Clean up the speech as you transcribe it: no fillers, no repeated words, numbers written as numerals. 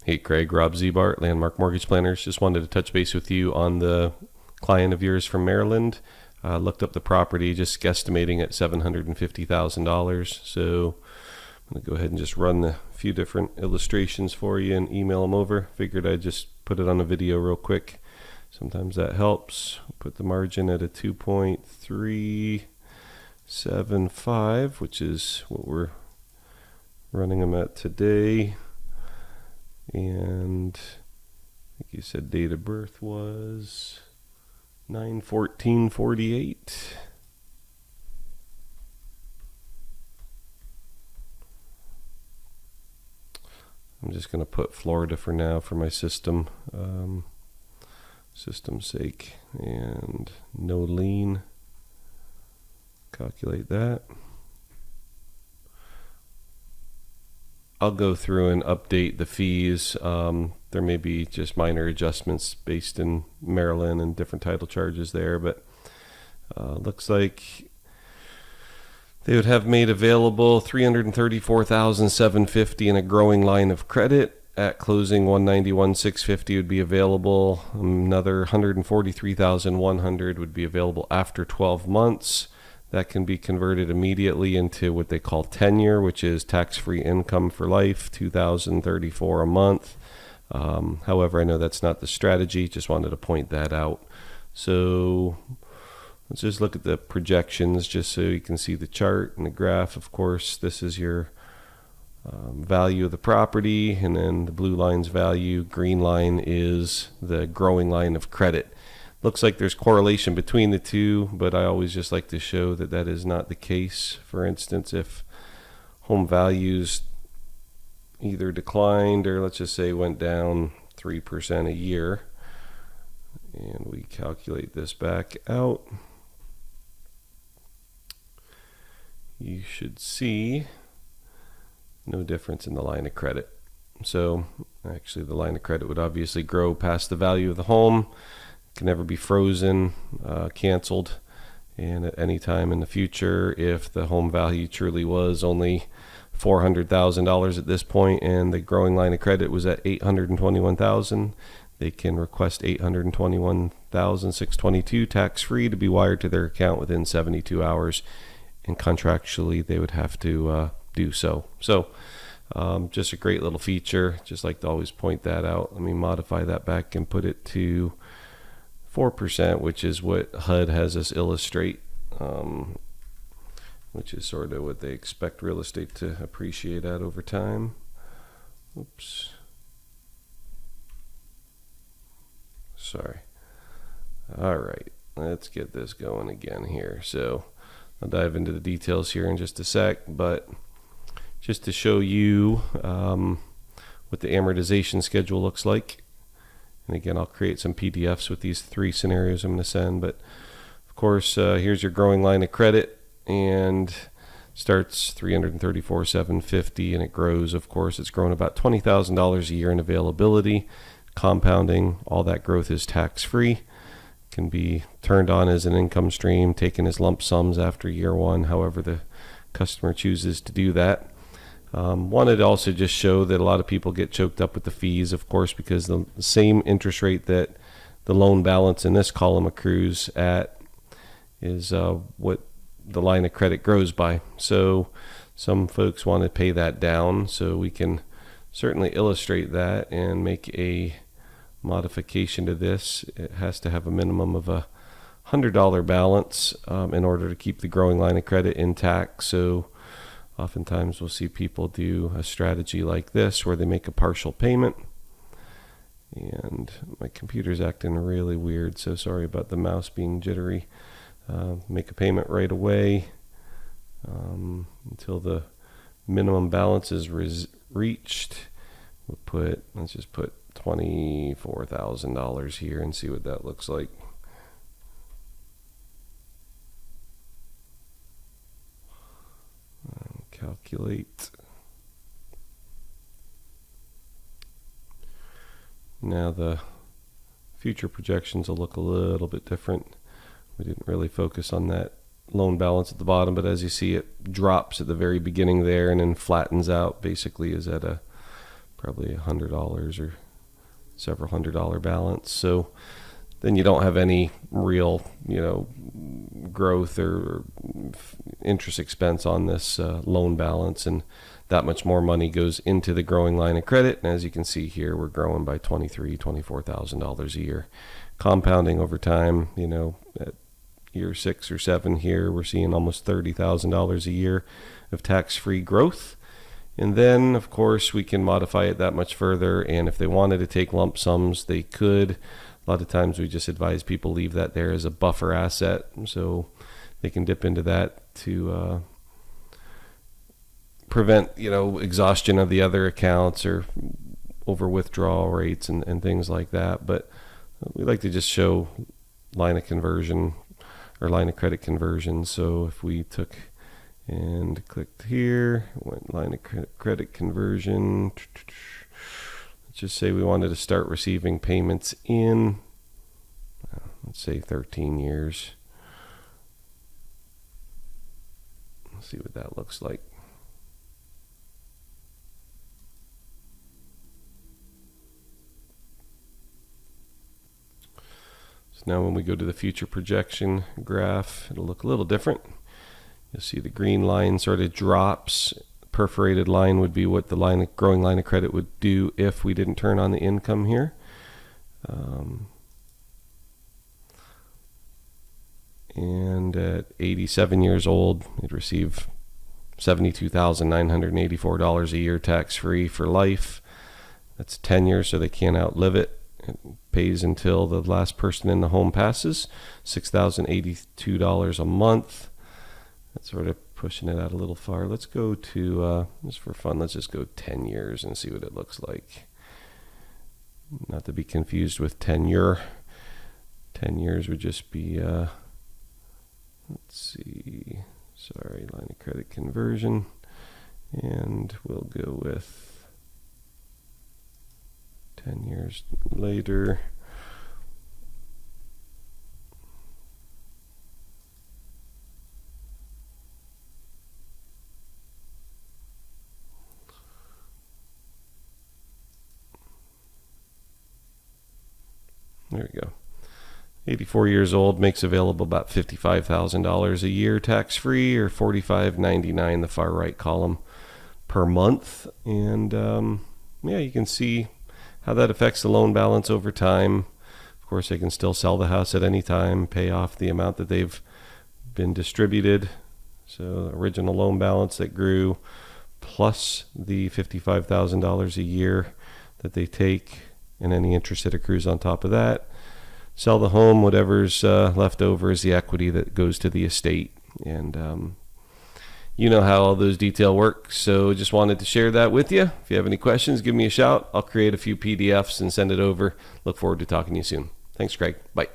Hey Craig, Rob Zebart, Landmark Mortgage Planners. Just wanted to touch base with you on the client of yours from Maryland. Looked up the property, just guesstimating at $750,000. So I'm going to go ahead and just run a few different illustrations for you and email them over. Figured I'd just put it on a video real quick. Sometimes that helps. Put the margin at a 2.375, which is what we're running them at today. And I think you said date of birth was 9/14/48. I'm just going to put Florida for now for my system's sake, and no lien. Calculate that. I'll go through and update the fees. There may be just minor adjustments based in Maryland and different title charges there, but looks like they would have made available $334,750 in a growing line of credit. At closing, $191,650 would be available. Another $143,100 would be available after 12 months. That can be converted immediately into what they call tenure, which is tax-free income for life, $2,034 a month. However, I know that's not the strategy. Just wanted to point that out. So let's just look at the projections just so you can see the chart and the graph. Of course, this is your value of the property, and then the blue line's value. Green line is the growing line of credit. Looks like there's correlation between the two, but I always just like to show that that is not the case. For instance, if home values either declined or let's just say went down 3% a year, and we calculate this back out, you should see no difference in the line of credit. So actually the line of credit would obviously grow past the value of the home. Can never be frozen, canceled, and at any time in the future, if the home value truly was only $400,000 at this point and the growing line of credit was at $821,000, they can request $821,622 tax-free to be wired to their account within 72 hours, and contractually they would have to do so. So just a great little feature. Just like to always point that out. Let me modify that back and put it to 4%, which is what HUD has us illustrate, which is sort of what they expect real estate to appreciate at over time. Oops. Sorry. All right, let's get this going again here. So I'll dive into the details here in just a sec, but just to show you what the amortization schedule looks like. And again, I'll create some PDFs with these three scenarios I'm going to send. But of course, here's your growing line of credit, and starts $334,750, and it grows. Of course, it's grown about $20,000 a year in availability, compounding. All that growth is tax-free. Can be turned on as an income stream, taken as lump sums after year one, however the customer chooses to do that. Wanted to also just show that a lot of people get choked up with the fees, of course, because the same interest rate that the loan balance in this column accrues at is what the line of credit grows by. So some folks want to pay that down, so we can certainly illustrate that and make a modification to this. It has to have a minimum of a $100 balance in order to keep the growing line of credit intact. So oftentimes we'll see people do a strategy like this where they make a partial payment. And my computer's acting really weird, so sorry about the mouse being jittery. Make a payment right away until the minimum balance is reached. Let's just put $24,000 here and see what that looks like. Calculate. Now the future projections will look a little bit different. We didn't really focus on that loan balance at the bottom, but as you see, it drops at the very beginning there and then flattens out, basically is at a probably $100 or several $100 balance. So then you don't have any real, growth or interest expense on this loan balance, and that much more money goes into the growing line of credit. And as you can see here, we're growing by $24,000 a year, compounding over time. At year 6 or 7 here, we're seeing almost $30,000 a year of tax-free growth. And then, of course, we can modify it that much further. And if they wanted to take lump sums, they could. A lot of times we just advise people leave that there as a buffer asset, so they can dip into that to prevent, exhaustion of the other accounts or over withdrawal rates and things like that. But we like to just show line of conversion or line of credit conversion. So if we took and clicked here, went line of credit conversion. Let's just say we wanted to start receiving payments in, let's say 13 years. Let's see what that looks like. So now when we go to the future projection graph, it'll look a little different. You'll see the green line sort of drops. Perforated line would be what the growing line of credit would do if we didn't turn on the income here. And at 87 years old, you'd receive $72,984 a year tax-free for life. That's 10 years, so they can't outlive it. It pays until the last person in the home passes, $6,082 a month. That's sort of pushing it out a little far. Let's go to, just for fun, let's just go 10 years and see what it looks like. Not to be confused with tenure. 10 years would just be, let's see, sorry, line of credit conversion. And we'll go with 10 years later. There we go. 84 years old, makes available about $55,000 a year tax-free, or $45.99, the far right column, per month. And you can see how that affects the loan balance over time. Of course, they can still sell the house at any time, pay off the amount that they've been distributed. So the original loan balance that grew, plus the $55,000 a year that they take, and any interest that accrues on top of that. Sell the home, whatever's left over is the equity that goes to the estate. And you know how all those details work, so just wanted to share that with you. If you have any questions, give me a shout. I'll create a few PDFs and send it over. Look forward to talking to you soon. Thanks, Craig. Bye.